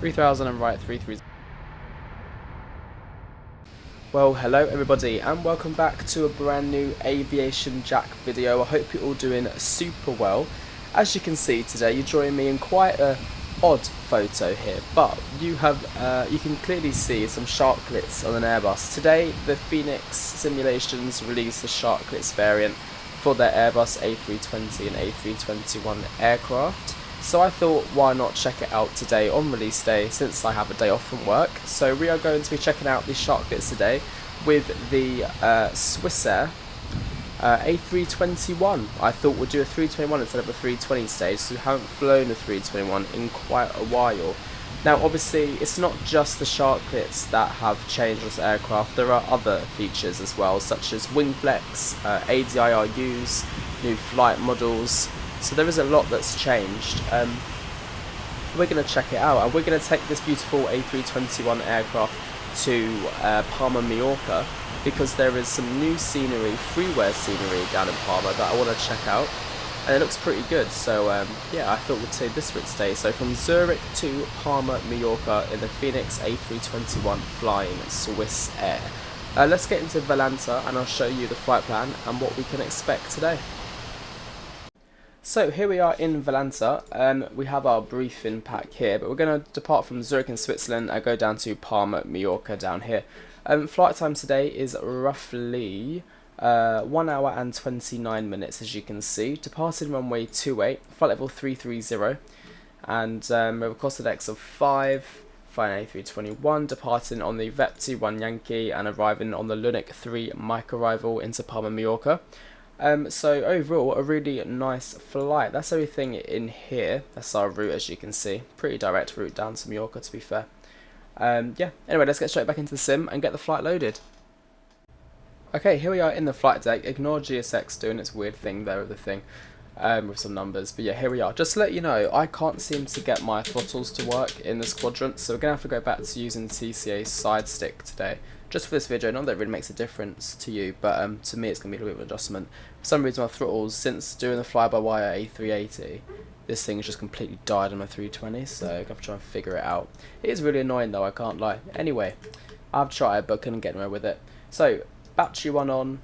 3000 and right 330. Well, hello everybody and welcome back to a brand new AviationJack video. I hope you're all doing super well. As you can see today, you're joining me in quite a odd photo here, but you can clearly see some Sharklets on an Airbus. Today, the Fenix simulations released the Sharklets variant for their Airbus A320 and A321 aircraft. So I thought, why not check it out today on release day, since I have a day off from work. So we are going to be checking out the Sharklets today with the Swissair A321. I thought we'd do a 321 instead of a 320 today, so we haven't flown a 321 in quite a while. Now obviously it's not just the Sharklets that have changed this aircraft, there are other features as well, such as wing flex, ADIRUs, new flight models. So there is a lot that's changed. We're going to check it out, and we're going to take this beautiful A321 aircraft to Palma, Mallorca, because there is some new scenery, freeware scenery down in Palma that I want to check out, and it looks pretty good. So yeah, I thought we'd take this for its day. So from Zurich to Palma, Mallorca in the Fenix A321 flying Swissair. Let's get into Valanta and I'll show you the flight plan and what we can expect today. So here we are in Valanta, we have our briefing pack here, but we're going to depart from Zurich in Switzerland and go down to Palma, Mallorca down here. Flight time today is roughly 1 hour and 29 minutes, as you can see. Departing runway 28, flight level 330, and we have a cost index of 5, flying A321, departing on the VATIM Yankee and arriving on the Logitech 3 mic arrival into Palma, Mallorca. So overall, a really nice flight. That's everything in here. That's our route, as you can see. Pretty direct route down to Mallorca, to be fair. Yeah, anyway, let's get straight back into the sim and get the flight loaded. Okay, here we are in the flight deck. Ignore GSX doing its weird thing there with the thing, with some numbers. But yeah, here we are. Just to let you know, I can't seem to get my throttles to work in this Quadrant, so we're going to have to go back to using TCA Sidestick today. Just for this video, not that it really makes a difference to you, but to me it's going to be a little bit of an adjustment. For some reason my throttles, since doing the fly-by-wire A380, this thing has just completely died on my 320, so I have to try and figure it out. It is really annoying though, I can't lie. Anyway, I've tried but couldn't get anywhere with it. So, battery 1 on,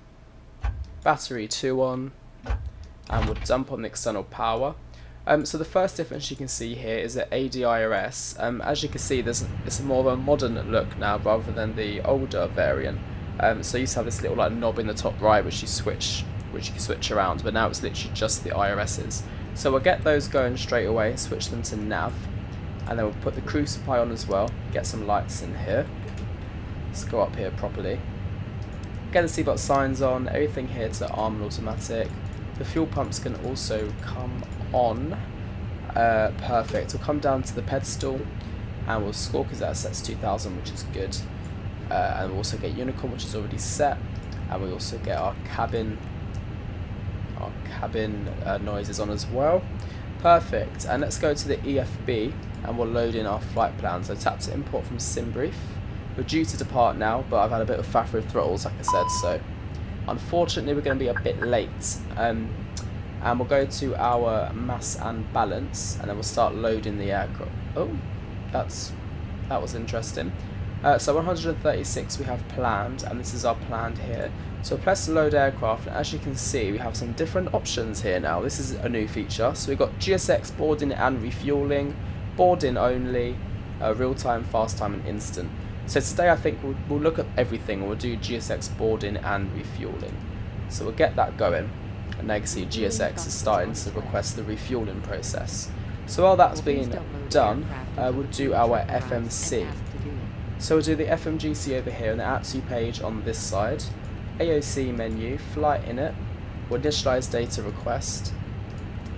battery 2 on, and we'll dump on the external power. So the first difference you can see here is that ADIRS. As you can see, it's more of a modern look now rather than the older variant. So you used to have this little like knob in the top right which you can switch around, but now it's literally just the IRSs. So we'll get those going straight away, switch them to nav, and then we'll put the cruise supply on as well, get some lights in here. Let's go up here properly. Get the seatbelt signs on, everything here to arm and automatic. The fuel pumps can also come on. Perfect. We'll come down to the pedestal and we'll score because that sets 2000, which is good. And we'll also get Unicorn, which is already set, and we also get our cabin noises on as well. Perfect. And let's go to the EFB and we'll load in our flight plan. So tap to import from SimBrief. We're due to depart now, but I've had a bit of faff with throttles, like I said, so unfortunately we're going to be a bit late. And we'll go to our mass and balance, and then we'll start loading the aircraft. Oh, that was interesting. So 136 we have planned, and this is our planned here. So press load aircraft, and as you can see we have some different options here now. This is a new feature. So we've got GSX boarding and refueling, boarding only, real-time, fast time and instant. So today I think we'll look at everything. We'll do GSX boarding and refueling. So we'll get that going. And now you can see GSX is starting to request the refueling process. So while that's being done, we'll do our FMC. So we'll do the FMGC over here on the ATC page on this side. AOC menu, flight init, we'll initialize data request,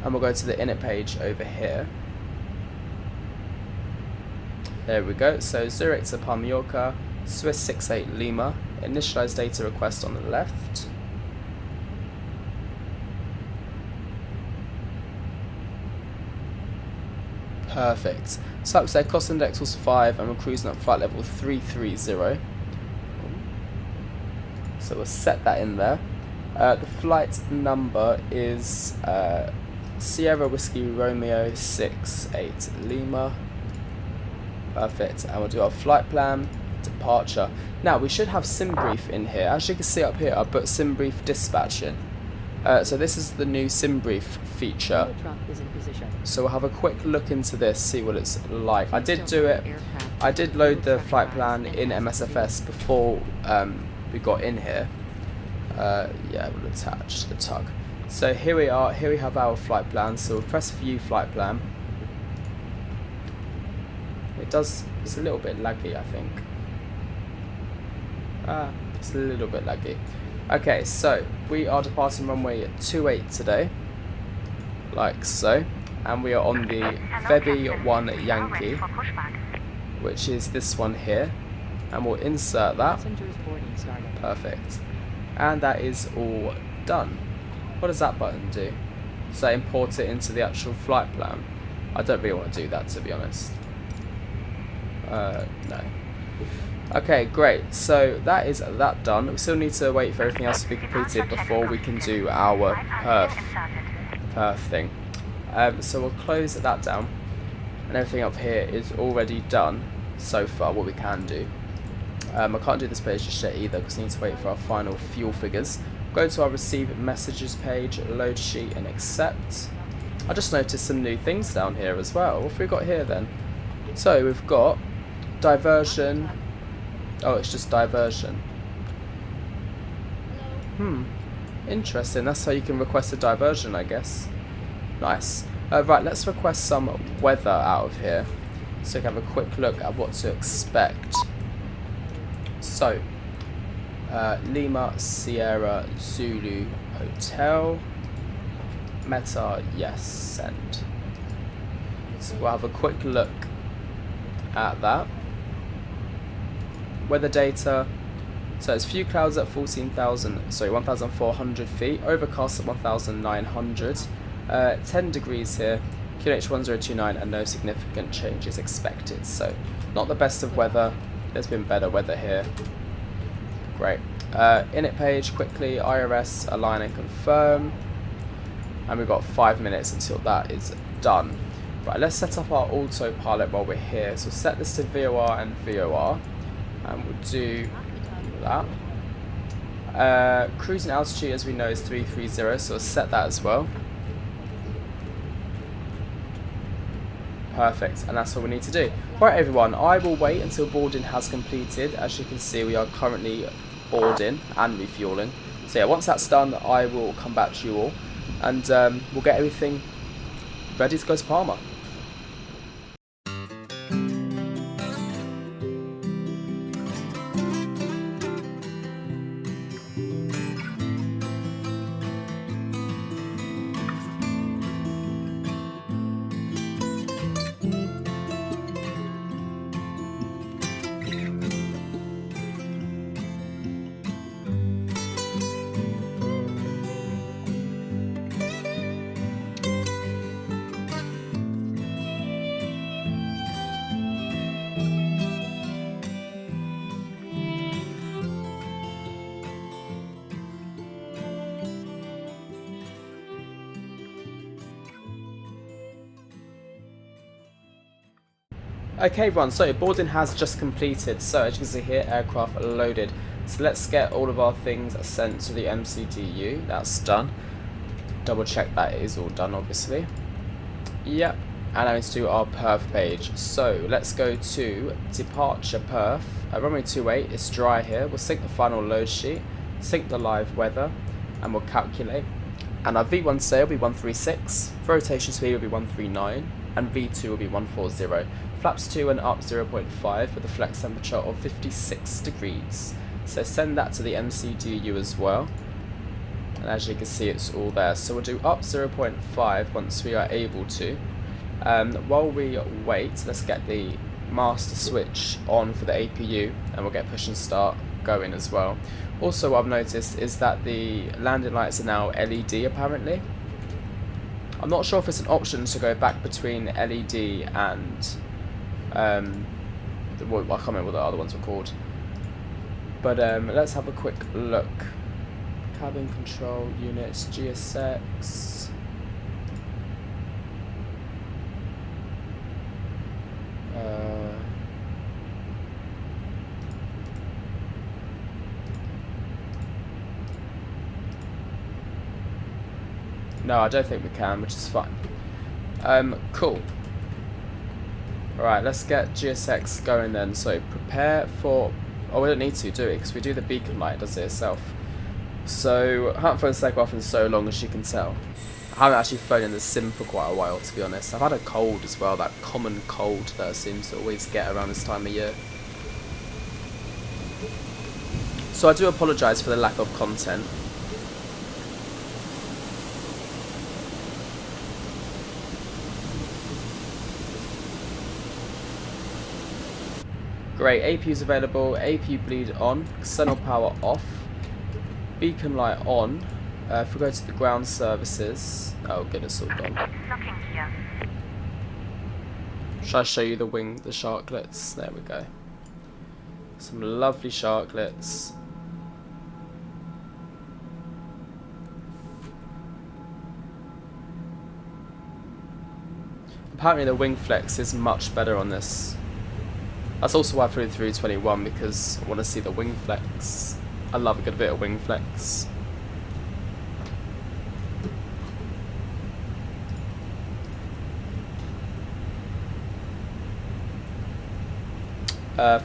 and we'll go to the init page over here. There we go. So Zurich to Palma, Mallorca, Swiss 68 Lima, initialize data request on the left. Perfect. So that was their cost index was 5 and we're cruising at flight level 330. So we'll set that in there. The flight number is Sierra Whiskey Romeo 68 Lima. Perfect. And we'll do our flight plan, departure. Now we should have SimBrief in here. As you can see up here, I put SimBrief dispatch in. So this is the new SimBrief feature. So we'll have a quick look into this, see what it's like. I did do it. I did load the flight plan in MSFS before we got in here. Yeah, we'll attach the tug. So here we are. Here we have our flight plan. So we'll press View Flight Plan. It's a little bit laggy, I think. It's a little bit laggy. Okay, so we are departing runway 28 today, like so, and we are on the Febby 1 Yankee, which is this one here, and we'll insert that. Perfect. And that is all done. What does that button do? Does that import it into the actual flight plan? I don't really want to do that, to be honest. No. Okay, great. So that is that done. We still need to wait for everything else to be completed before we can do our perf thing. So we'll close that down, and everything up here is already done so far. What we can do. I can't do this page just yet either because we need to wait for our final fuel figures. Go to our receive messages page, load sheet, and accept. I just noticed some new things down here as well. What have we got here then? So we've got diversion. Oh, it's just diversion. Interesting. That's how you can request a diversion, I guess. Nice. Right, let's request some weather out of here, so we can have a quick look at what to expect. So, Lima Sierra Zulu Hotel. Meta, yes, send. So we'll have a quick look at that. Weather data. So it's few clouds at 1,400 feet. Overcast at 1,900. 10 degrees here. QNH 1029 and no significant changes expected. So not the best of weather. There's been better weather here. Great. Init page quickly. IRS align and confirm. And we've got 5 minutes until that is done. Right, let's set up our autopilot while we're here. So set this to VOR and VOR. And we'll do that. Cruising altitude, as we know, is 330, so we'll set that as well. Perfect, and that's all we need to do. Right, everyone, I will wait until boarding has completed. As you can see, we are currently boarding and refueling. So yeah, once that's done, I will come back to you all, and we'll get everything ready to go to Palma. Okay everyone, so boarding has just completed. So as you can see here, aircraft loaded. So let's get all of our things sent to the MCDU. That's done. Double check that it is all done, obviously. Yep. And now let's do our perf page. So let's go to departure perf. Runway 28, it's dry here. We'll sync the final load sheet, sync the live weather, and we'll calculate. And our V1 sail will be 136, rotation speed will be 139, and V2 will be 140. Flaps 2 and up 0.5 with a flex temperature of 56 degrees. So send that to the MCDU as well. And as you can see, it's all there. So we'll do up 0.5 once we are able to. While we wait, let's get the master switch on for the APU, and we'll get push and start going as well. Also, what I've noticed is that the landing lights are now LED apparently. I'm not sure if it's an option to go back between LED and I can't remember what the other ones were called. But let's have a quick look. Cabin control units, GSX. No, I don't think we can, which is fine. Cool. Alright, let's get GSX going then. So prepare for... Oh, we don't need to do it, because we do the beacon light, it does it itself. So, I haven't flown Segway in so long, as you can tell. I haven't actually flown in the sim for quite a while, to be honest. I've had a cold as well, that common cold that I seem to always get around this time of year. So I do apologise for the lack of content. Great, APU is available, APU bleed on, external power off, beacon light on. If we go to the ground services, oh goodness, all gone. Should I show you the Sharklets? There we go. Some lovely Sharklets. Apparently the wing flex is much better on this. That's also why I flew the A321, because I want to see the wing flex. I love a good bit of wing flex.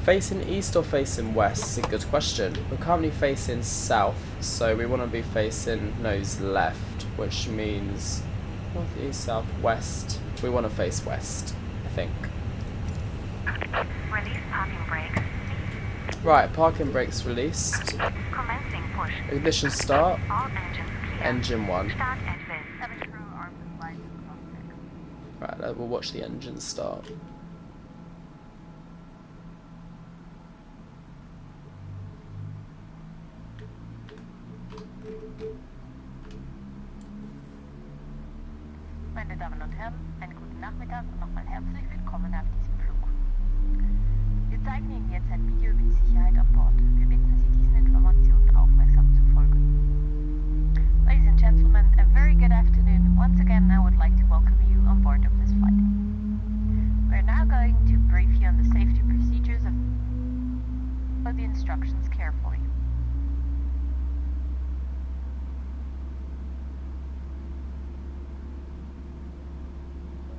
Facing east or facing west is a good question. We're currently facing south, so we want to be facing nose left, which means north, east, south, west. We want to face west, I think. Release parking brakes. Right, parking brakes released. Commencing push. Ignition start. All engines clear. Engine 1. Start exit. Cabin crew armed with lights and cockpit. Right, we'll watch the engine start. Meine Damen und Herren, einen guten Nachmittag und nochmal herzlich willkommen auf diesem Flug. Wir zeigen Ihnen jetzt ein Video über die Sicherheit an Bord. Wir bitten Sie, diesen Informationen aufmerksam zu folgen. Ladies and gentlemen, a very good afternoon. Once again, I would like to welcome you on board of this flight. We are now going to brief you on the safety procedures and follow the instructions carefully.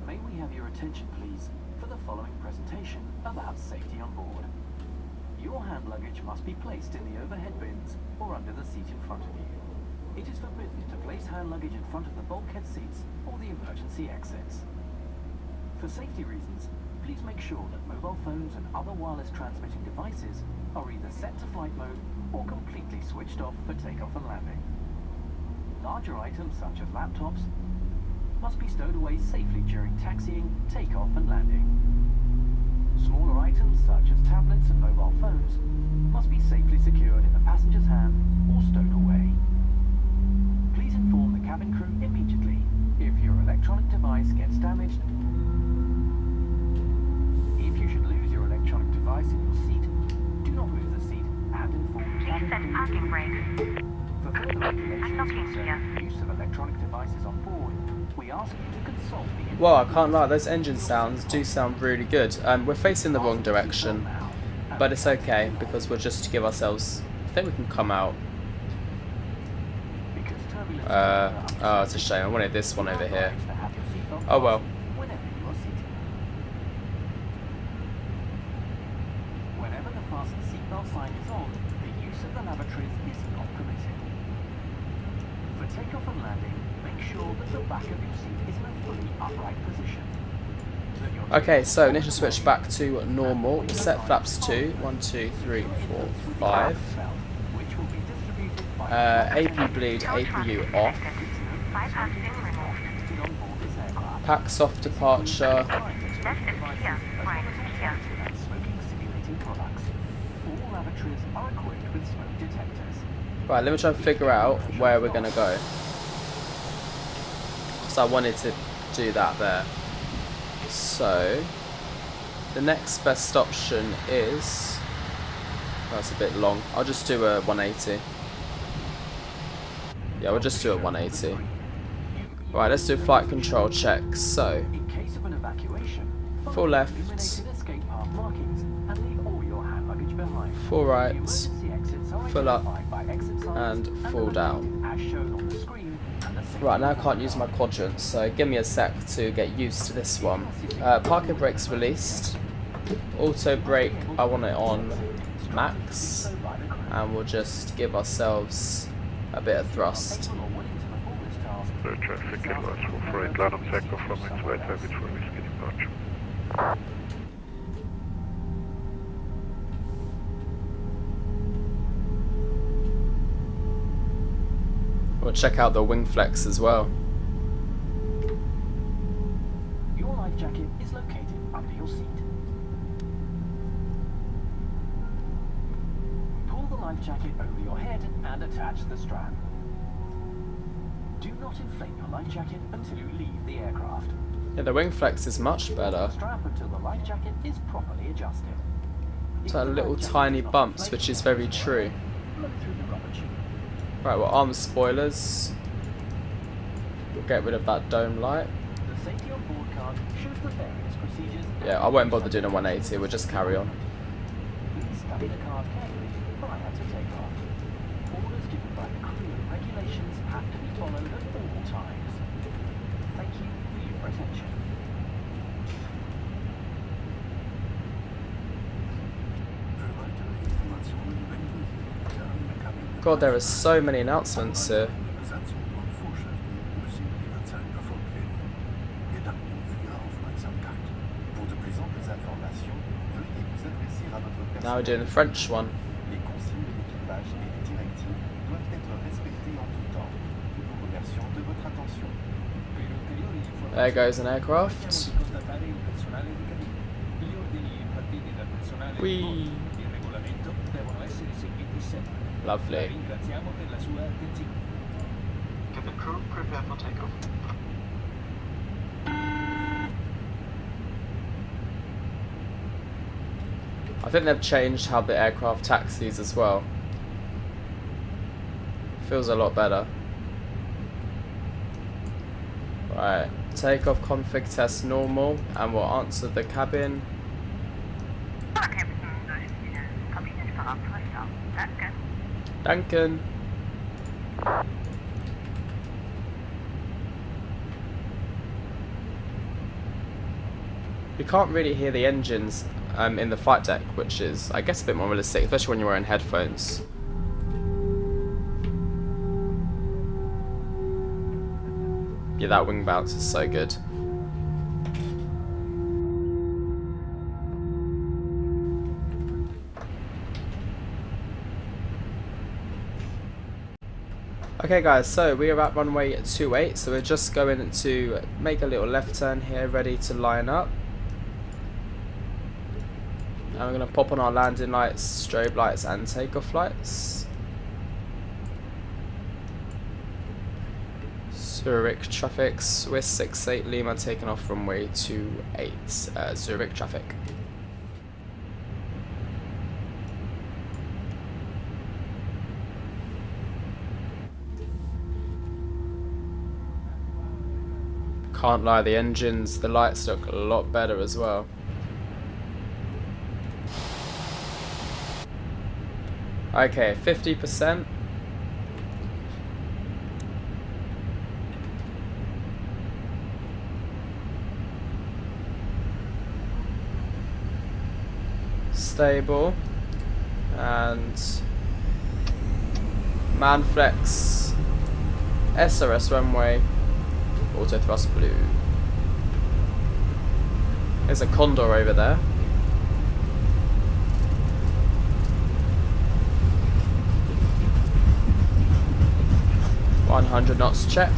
May we have your attention, please, for the following presentation about safety on board. Your hand luggage must be placed in the overhead bins or under the seat in front of you. It is forbidden to place hand luggage in front of the bulkhead seats or the emergency exits. For safety reasons, please make sure that mobile phones and other wireless transmitting devices are either set to flight mode or completely switched off for takeoff and landing. Larger items such as laptops must be stowed away safely during taxiing, takeoff and landing. Smaller items such as tablets and mobile phones must be safely secured in the passenger's hand or stowed away. Please inform the cabin crew immediately if your electronic device gets damaged. If you should lose your electronic device in your seat, do not move the seat and inform the Please cabin set crew. parking brakes. For further regulations Unlocking concerning the use of electronic devices on board, we ask you to consult the... Well, I can't lie, those engine sounds do sound really good. We're facing the wrong direction, but it's okay, because we're just to give ourselves... I think we can come out. Oh, it's a shame, I wanted this one over here. Oh well. Whenever the fasten seatbelt sign is on, the use of the lavatories is not permitted. For takeoff and landing, make sure that the back of your seat is in a fully upright position. Okay, so initial switch back to normal. Set flaps to 1, 2, 3, 4, 5. AP bleed, APU off. Bypass pin removed. Pack soft departure. Left is clear. Right is clear. Smoking simulating products. All lavatories are equipped with smoke detectors. Right, let me try and figure out where we're going to go. So I wanted to do that there. So, the next best option is... That's a bit long. I'll just do a 180. Yeah, we'll just do a 180. Right, let's do flight control check. So, In case of an evacuation, full left, illuminated escape path markings and leave all your hand luggage behind. full right, Emergency exits are full up, identified by exit signs and full the down. as shown on the screen, and the Right, now I can't use my quadrant, so give me a sec to get used to this one. Parking brake's released. Auto brake, I want it on max. And we'll just give ourselves a bit of thrust. The traffic advice for freight line of takeoff from X-Way Target for Whiskey departure. We'll check out the wing flex as well. Your life jacket is located under your seat. Pull the life jacket over your head and attach the strap. Do not inflate your life jacket until you leave the aircraft. Yeah, the wing flex is much better. Strap until the life jacket is properly adjusted. So little tiny bumps, which is very true. Look through the rubber tube. Right, we'll arm spoilers. We'll get rid of that dome light. The safety on board card shows the various procedures. Yeah, I won't bother doing a 180, we'll just carry on. Please study the card carefully prior to takeoff. Orders given by the crew and regulations have to be followed at all times. Thank you for your attention. God, there are so many announcements here. Now we're doing the French one. There goes an aircraft. Whee! Lovely. Cabin crew, prepare for takeoff. I think they've changed how the aircraft taxis as well. Feels a lot better. Right, takeoff config test normal, and we'll answer the cabin. Duncan. You can't really hear the engines in the flight deck, which is, I guess, a bit more realistic, especially when you're wearing headphones. Yeah, that wing bounce is so good. Okay guys, so we are at runway 28, so we're just going to make a little left turn here, ready to line up. And we're going to pop on our landing lights, strobe lights and takeoff lights. Zurich traffic, Swiss 68 Lima taking off runway 28, Zurich traffic. Can't lie, the engines, the lights look a lot better as well. Okay, 50%. Stable. And Manflex SRS runway. Auto thrust blue. There's a Condor over there. .100 knots checked.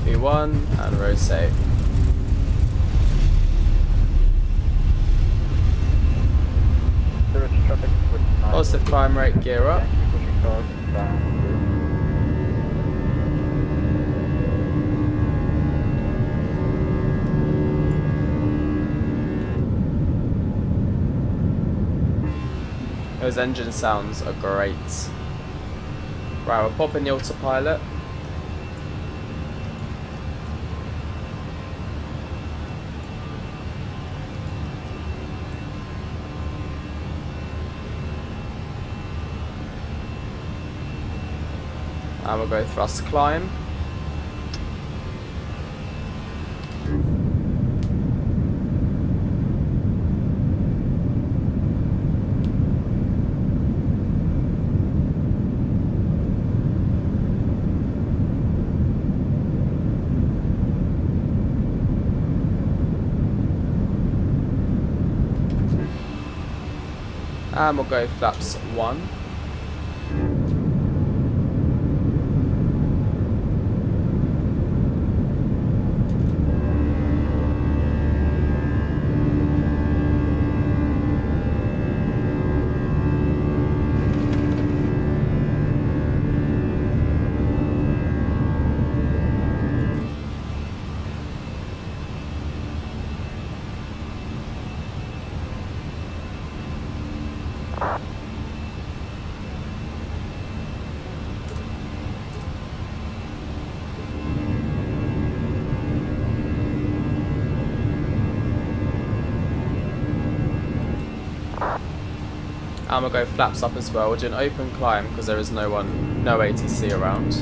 V1 and rotate. Positive climb rate, gear up. Those engine sounds are great. Right, we're popping the autopilot. And we'll go thrust climb. And we'll go flaps 1. And we'll go flaps up as well. We'll do an open climb because there is no ATC around.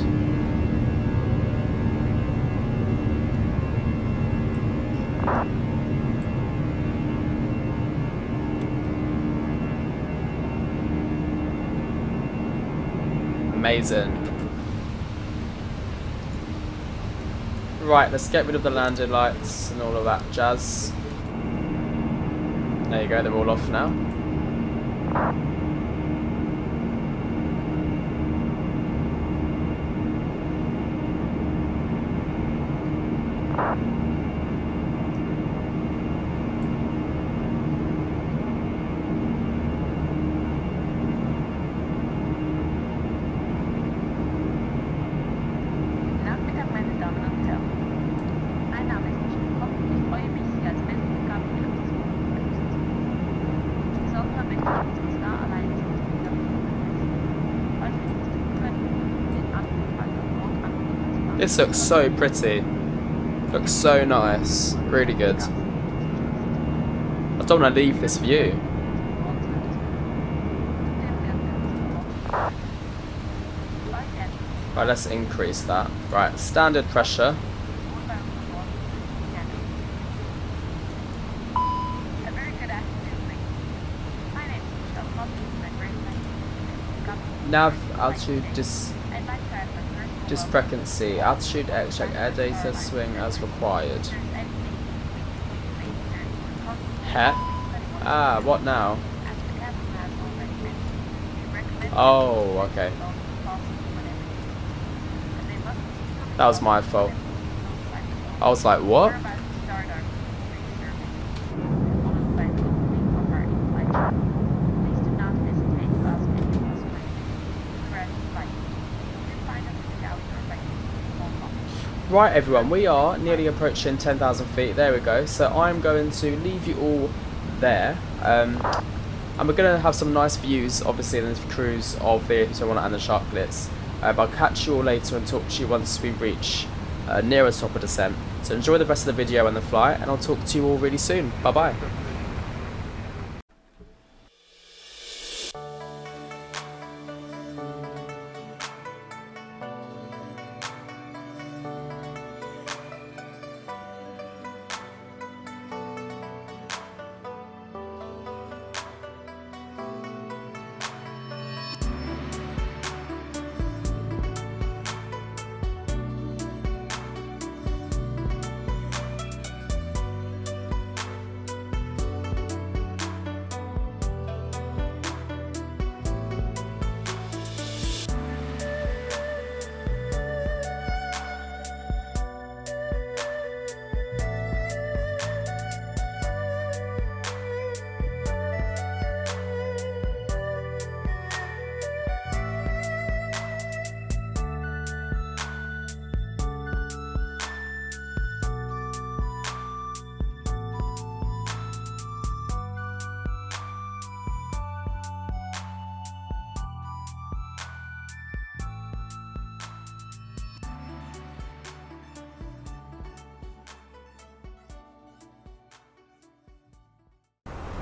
Amazing. Right, let's get rid of the landing lights and all of that jazz. There you go, they're all off now. Nachmittag, meine Damen und Herren. Mein Name ist Yoke. Ich freue mich, Sie als Weltbegabten zu begrüßen. Insbesondere möchte ich unsere Star allein zu falls wir nichts tun können, den Anruf an Bord anrufen zu machen. This looks so pretty. Looks so nice. Really good. I don't want to leave this view. Right, let's increase that. Right, standard pressure. A very good afternoon. My name is Michelle Hobbs. I'm very nice. Nav altitude I'd like to add my first discrepancy. Altitude X, check air data swing as required. Heck? Ah, what now? Oh, okay. That was my fault. I was like, what? Right everyone, we are nearly approaching 10,000 feet, there we go, so I'm going to leave you all there, and we're going to have some nice views obviously in the cruise of the A321 and the Sharklets, but I'll catch you all later and talk to you once we reach nearer top of descent. So enjoy the rest of the video and the flight, and I'll talk to you all really soon. Bye bye.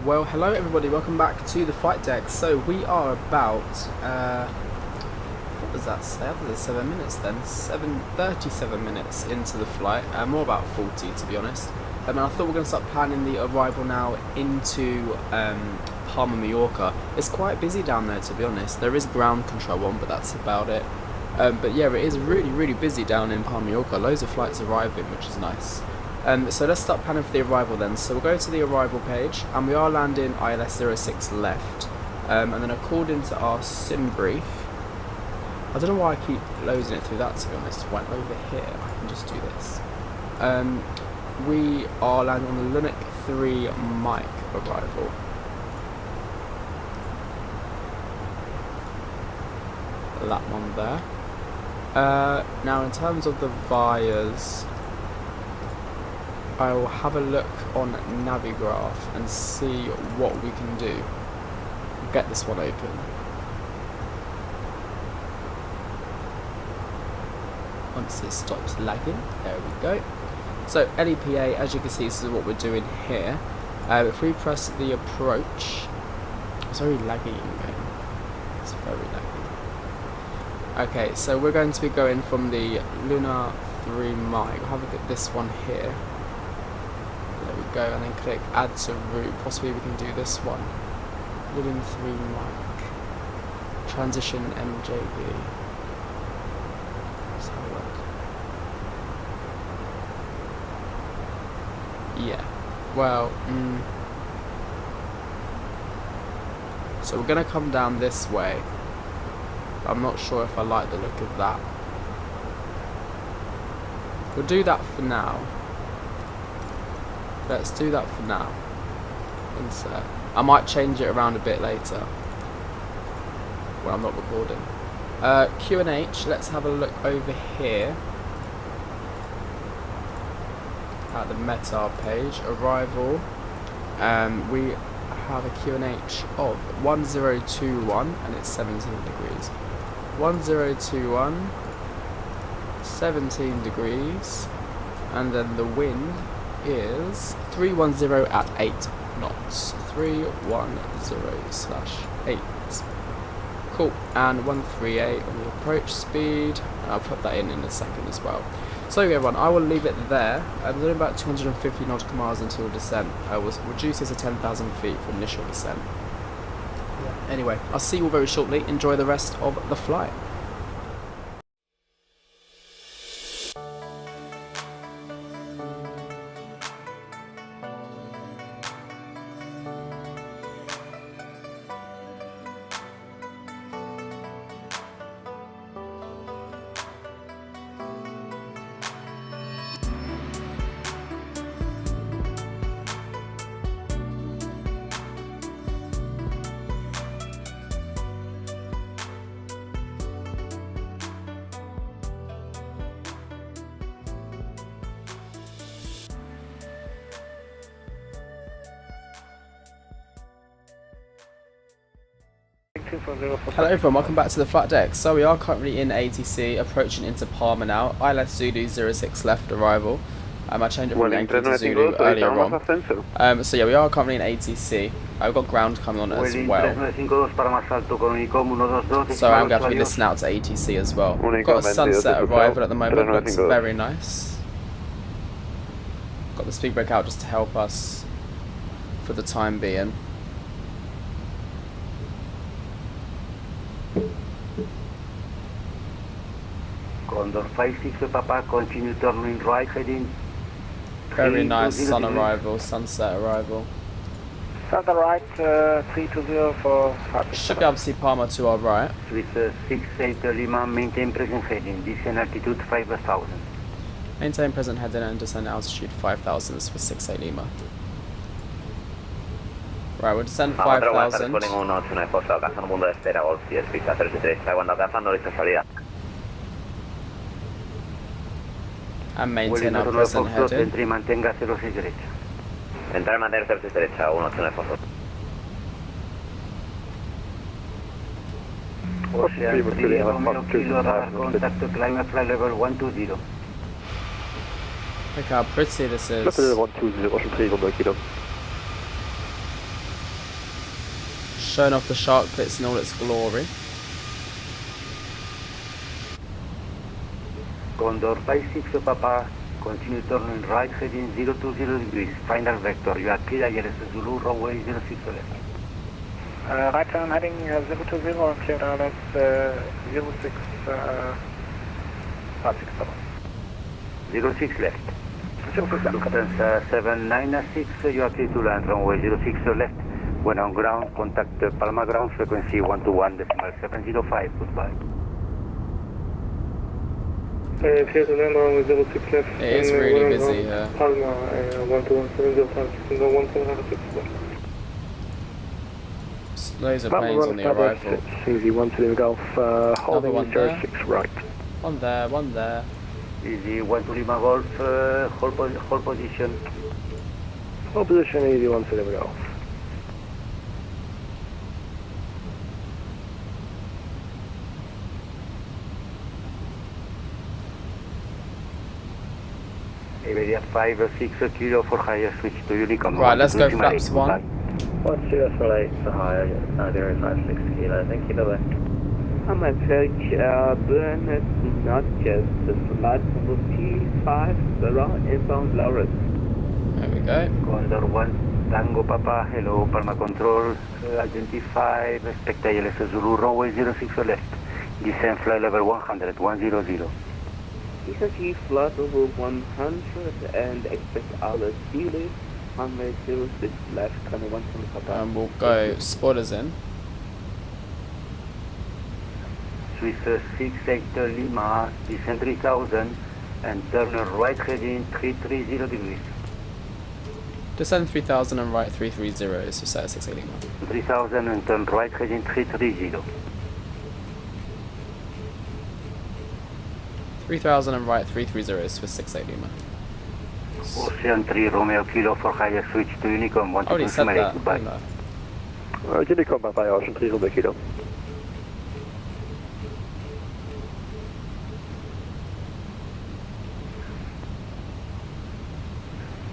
Well, hello everybody, welcome back to the flight deck. So we are about does that say? I think there's 7 minutes then. 37 minutes into the flight. More about 40 to be honest. And I thought we were going to start planning the arrival now into Palma, Mallorca. It's quite busy down there to be honest. There is ground control on, but that's about it. But yeah, it is really busy down in Palma, Mallorca. Loads of flights arriving, which is nice. So let's start planning for the arrival then. So we'll go to the arrival page, and we are landing ILS 06 left. And then according to our sim brief, I don't know why I keep loading it through that to be honest. Why over here? I can just do this. We are landing on the Lunik 3 mic arrival. That one there. Now in terms of the Vias, I will have a look on Navigraph and see what we can do. Get this one open. Once it stops lagging, there we go. So LEPA, as you can see, this is what we're doing here. If we press the approach, it's very laggy in game. It's very laggy. Okay, so we're going to be going from the Luna 3 mic. We'll have a look at this one here. There we go, and then click add to route. Possibly we can do this one. Luna 3 mic. Transition MJB. Let's have a look. Yeah. Well, so we're going to come down this way. I'm not sure if I like the look of that. We'll do that for now. Let's do that for now. Insert. I might change it around a bit later when I'm not recording. Q&H, let's have a look over here at the METAR page. Arrival. We have a Q&H of 1021 and it's 17 degrees. 1021, 17 degrees, and then the wind is 310 at 8 knots. 310/8. Cool, and 138 on the approach speed. I'll put that in a second as well. So everyone, I will leave it there. I'm doing about 250 nautical miles until descent. I will reduce this to 10,000 feet for initial descent. Anyway, I'll see you all very shortly. Enjoy the rest of the flight. Hello everyone, welcome back to the flight deck. So we are currently in ATC, approaching into Palma now. ILS Zulu 06 left arrival. I changed it from Yankee to Zulu earlier on. So yeah, we are currently in ATC. I've got ground coming on as well. So I'm going to have to be listening out to ATC as well. Got a sunset arrival at the moment, looks very nice. Got the speed brake out just to help us for the time being. Condor 56 Papa, continue turning right heading. Very nice sun arrival, sunset arrival. Southern right, 320 for Should be able to see Palma to our right. With 68 Lima, maintain present heading, descent altitude 5,000. Maintain present heading and descent altitude 5,000 for 68 Lima. Right, we'll descend 5,000. And maintain our present heading. Entrar y mantener 06 derecha, 189 Foxtrot. Ocean 3, Romeo Kilo, radar contact to climb flight level 120. Look how pretty this is. Showing off the Sharklets in all its glory. Condor 56 Papa, continue turning right heading 020 degrees, final vector, you are clear, ILS Zulu, runway 06 left. Right turn heading 020 and cleared ILS 06, 06 left. 06 left. Lufthansa 796, you are clear to land, runway 06 left. When on ground, contact Palma ground, frequency 121.705, goodbye. Clear to land runway 06 left. It is really busy here. Palma 121.705, 1706 left. Loads of planes on the arrival. Easy 1 to Lima Golf, holding one there. 06 right. One there, one there. Easy 1 to Lima Golf, hold position. Hold position, easy 1 to Lima Golf. Iberia 5-6 kilo for higher, switch to Unicom. Right, let's go flaps 1. 1208 for higher, 056 kilo, thank you, bye-bye. I'm at Burnett, not just the flight number P5, inbound Lawrence. There we go. Condor 1, Tango Papa, hello, Palma Control, identify, expect ILS Zulu, runway 06 left, descend flight level 100, 100. ECG flight over 100 and expect ILS Zulu, runway 06 left, coming 120 Papa. And we'll go spoilers in. Swiss 68 Lima, descend 3000 and turn right heading 330 degrees. Descend 3000 and right 330 is for set 68 Lima. 3000 and turn right heading 330. 3000 and right 330 is for 68 Lima. Ocean 3 Romeo Kilo for higher, switch to Unicom, I already said that. goodbye. didn't I? Unicom Papa, Ocean 3 Romeo Kilo.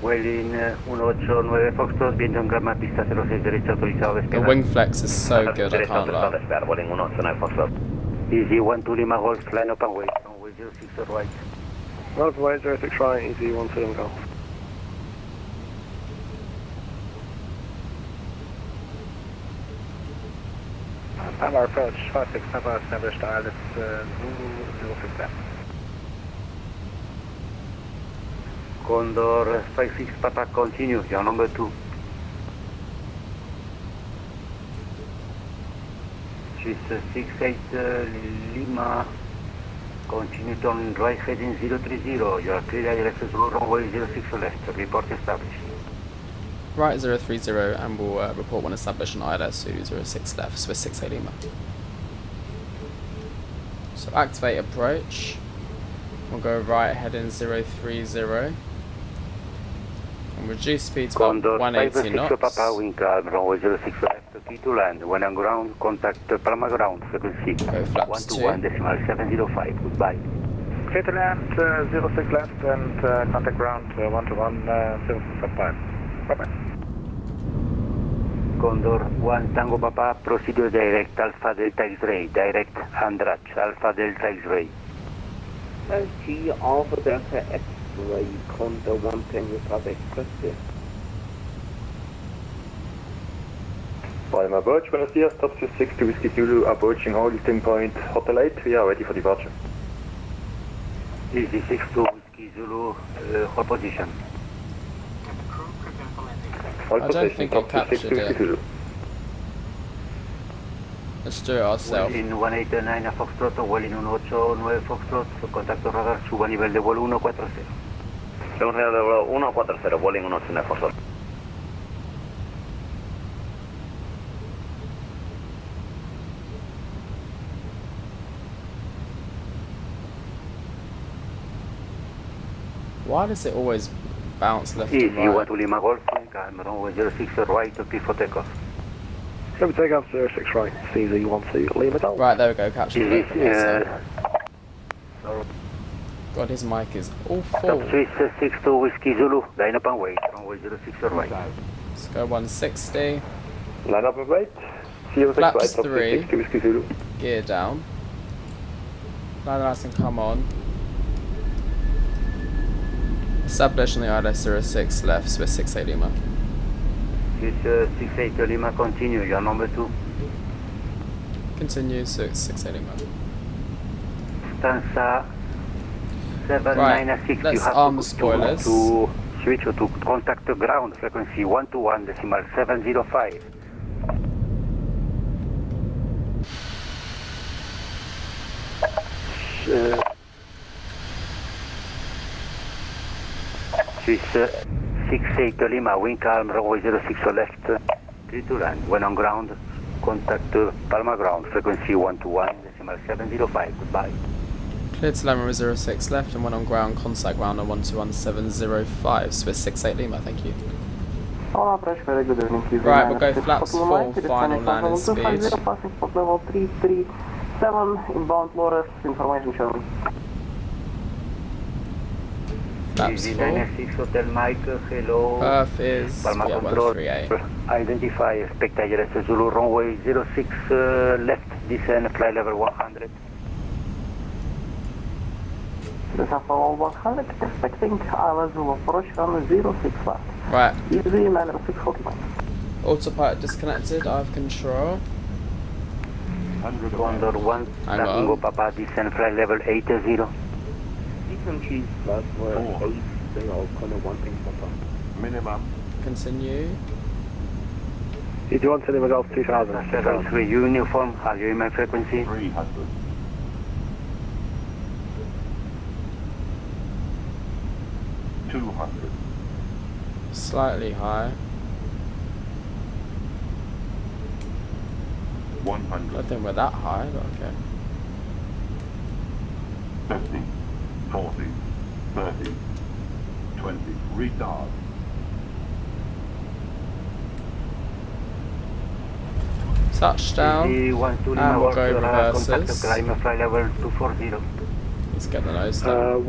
Welling 189 Foxtrot, viento en gamma, pista 06 derecha, autorizado The despegar. wing flex is so good, I can't lie. Boarding 189 Foxtrot. Easy 1 to Lima Golf, line up and wait, runway 06 right. Runway 06 right, easy 1 to Lima Golf. Palma approach, 56 Papa, established ILS Zulu 06 left. Condor 56 Papa, continue, your number 2. Swiss 68 Lima, continue turning right heading 030, you are clear ILS Zulu, runway 06 left, report established. Right 030 and we'll report when established on ILS Zulu 06 left, Swiss 68 Lima. So activate approach. We'll go right heading 030 and reduce speed to about Condor 180 56 Papa, knots. wind calm, runway 06 left, key to land. When on ground, contact Palma ground, frequency Go flaps 121.705, goodbye. Clear to land 06 left and contact ground 121.705. Bye-bye. Condor 1 Tango Papa, procedure direct Alpha Delta X-ray, direct Andrach, Alpha Delta X-ray. G Alpha Delta X-ray, Condor 1 Tango Papa Express. Palma approach, buenos dias, top 6 to Whiskey Zulu, approaching holding point Hotel 8, we are ready for departure. Easy 6 to Whiskey Zulu, hold position. Crew, prepare for landing. Hold I don't position, think top it 6 to captured Whiskey it. Zulu. Let's do it ourselves. Welling 189 a Foxtrot, Welling 189 Foxtrot, contacto radar, suba a nivel de vuelo 140. Tenemos nivel de vuelo 140, Boarding 189 Foxtrot. Why does it always bounce left Easy and 1 right? to Lima Golf, calm, runway 06 right, okay for takeoff. So we take off 06 right, CZ1 to Lima Golf. Right, there we go, captured Easy, it from this side. God, his mic is awful. Top Swiss 6 to Whiskey Zulu, line up and wait, runway 06 right. Let's go 160, Line up and wait. 06 Flaps right, top 3. 6 to Whiskey Zulu. gear down. Land nice and come on. Establish on the ILS 06 left, Swiss 68 Lima. Swiss 68 Lima, continue, you're number 2. Continue, 68 Lima. Stanza 796, let's you have arm the spoilers. to switch to contact the ground, frequency 121.705. Swiss 68 Lima, wind calm, runway 06 left, clear to land. When on ground, contact Palma ground, frequency 121.705, goodbye. Clear to land runway 06 left and when on ground, contact ground on 121.705, Swiss 68 Lima, thank you. Very good evening. Right, we'll go flaps 4, final landing speed. Passing spot level 337, inbound Flores, information shown. Flaps 4. Hotel Mike, hello. Perth is Palma yeah, control, 138. identify, expect ILS Zulu, runway 06 left, descend, fly level 100. Descend for 100, expecting ILS Zulu approach runway 06 left. Right. Easy, manner 649. Autopilot disconnected, I have control. Condor 1, Tango Papa, descend, fly level 80. Cheese plus 80, Condor 1 thing Papa. Minimum. Continue. Did you want to leave a Golf 2000? 73 uniform, have you in my frequency? 300. 200. Slightly high. 100. I don't think we're that high, but okay. 50. 40. 30. 20. Retard. Touchdown. And we'll go reverses. Fly level 240. Let's get the nose down.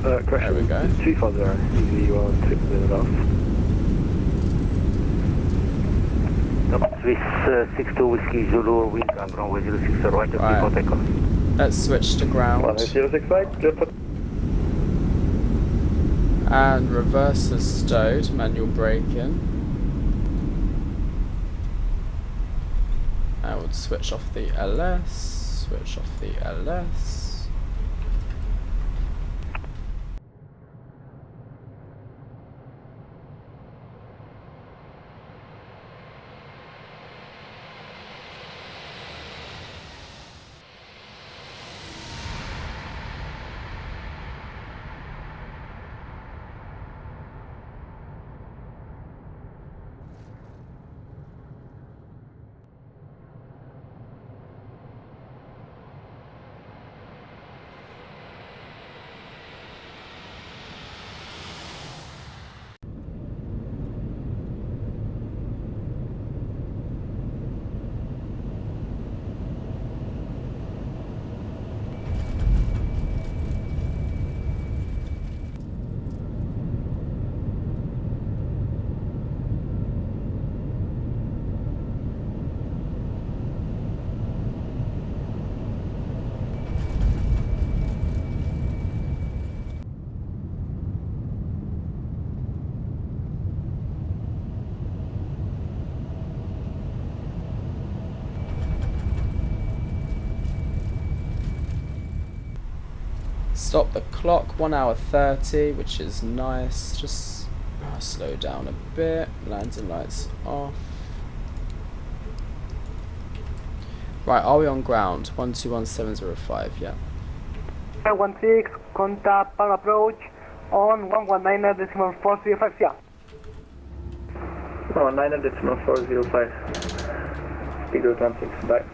Correction. There we go. 250. EVO 6 Swiss 62 Whiskey Zulu, wind calm, runway 06 right, Right. before takeoff. Let's switch to ground. 06 right, just put. And reverse is stowed, manual braking. And we'll switch off the LS, switch off the LS. Stop the clock, 1 hour 30, which is nice. Just slow down a bit. Landing lights off. Right, are we on ground? 121.705, yeah. 16, contact Palma approach on 119.405, yeah. 119.405. Speed 16, bye.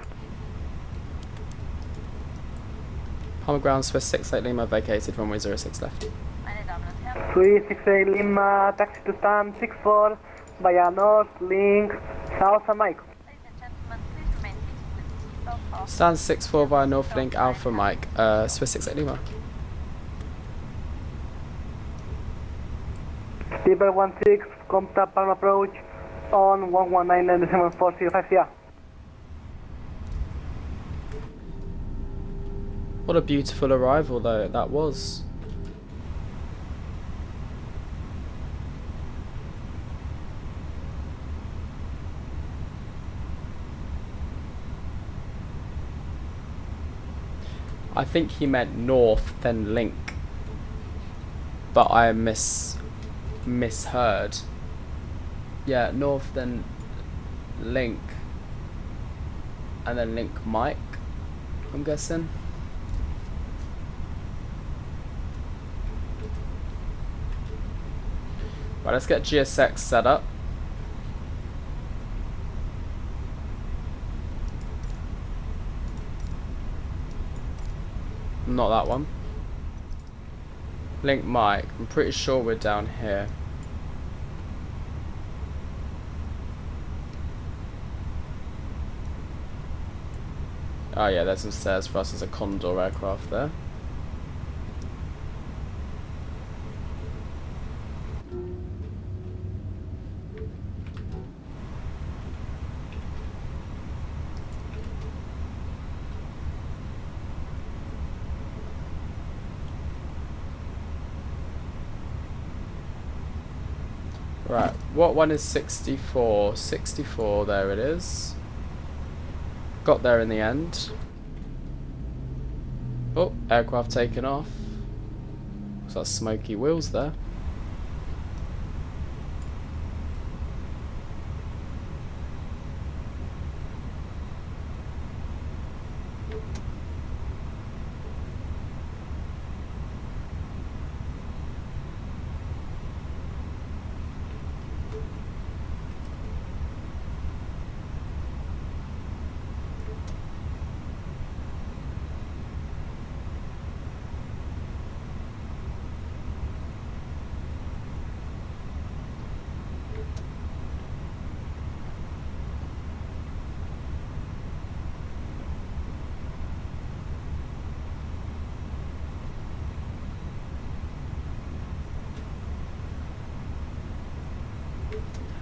Palma ground, Swiss 68 Lima vacated, runway 06 left. Meine Damen und Herren, Swiss 68 Lima, taxi to stand 64, via north, link, south Mike. ladies and gentlemen, please remain seated with the seatbelt fastened. Stand 64 via North Link Alpha Mike, Swiss 68 Lima. People 16, contact Palma approach on 119.405, yeah. What a beautiful arrival though that was. I think he meant north, then link. But I misheard. Yeah, north, then link. And then link Mike, I'm guessing. Right, let's get GSX set up. Not that one. Link Mike. I'm pretty sure we're down here. Oh yeah, there's some stairs for us. There's a Condor aircraft there. Right, what one is 64? 64, there it is. Got there in the end. Oh, aircraft taken off. Looks like smoky wheels there.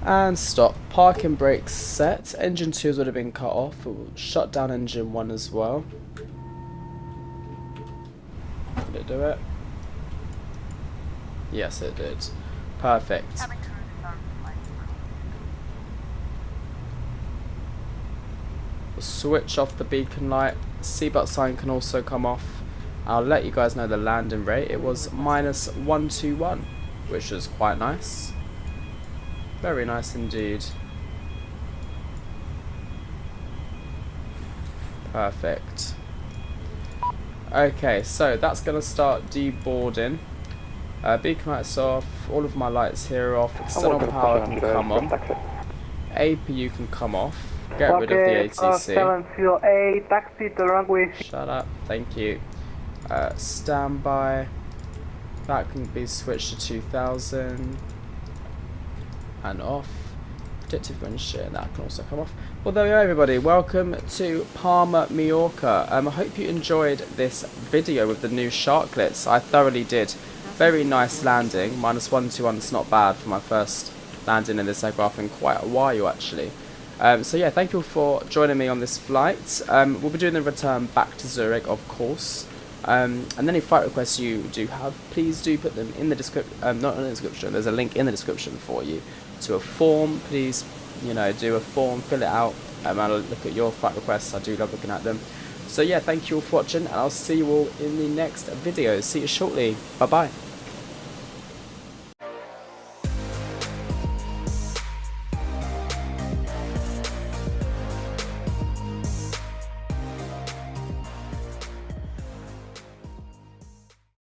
And stop. Parking brakes set. Engine 2 would have been cut off. It will shut down engine 1 as well. Did it do it? Yes, it did. Perfect. We'll switch off the beacon light. Seatbelt sign can also come off. I'll let you guys know the landing rate. It was -121, which was quite nice. Very nice indeed. Perfect. Okay, so that's going to start deboarding. Beacon lights off, all of my lights here are off, external power can come on. APU can come off. Get rid of the ATC. 708, taxi to runway. Shut up, thank you. Standby. That can be switched to 2000. And off. Predictive wind shear, that can also come off. Well, there we go, everybody. Welcome to Palma, Mallorca. I hope you enjoyed this video with the new Sharklets. I thoroughly did. Very nice landing. -121 is not bad for my first landing in this aircraft in quite a while, actually. So yeah, thank you for joining me on this flight. We'll be doing the return back to Zurich, of course. And any flight requests you do have, please do put them in the description. Not in the description. There's a link in the description for you to a form. Please, you know, do a form, fill it out. I'll look at your flight requests. I do love looking at them. So yeah, thank you all for watching, and I'll see you all in the next video. See you shortly. Bye bye.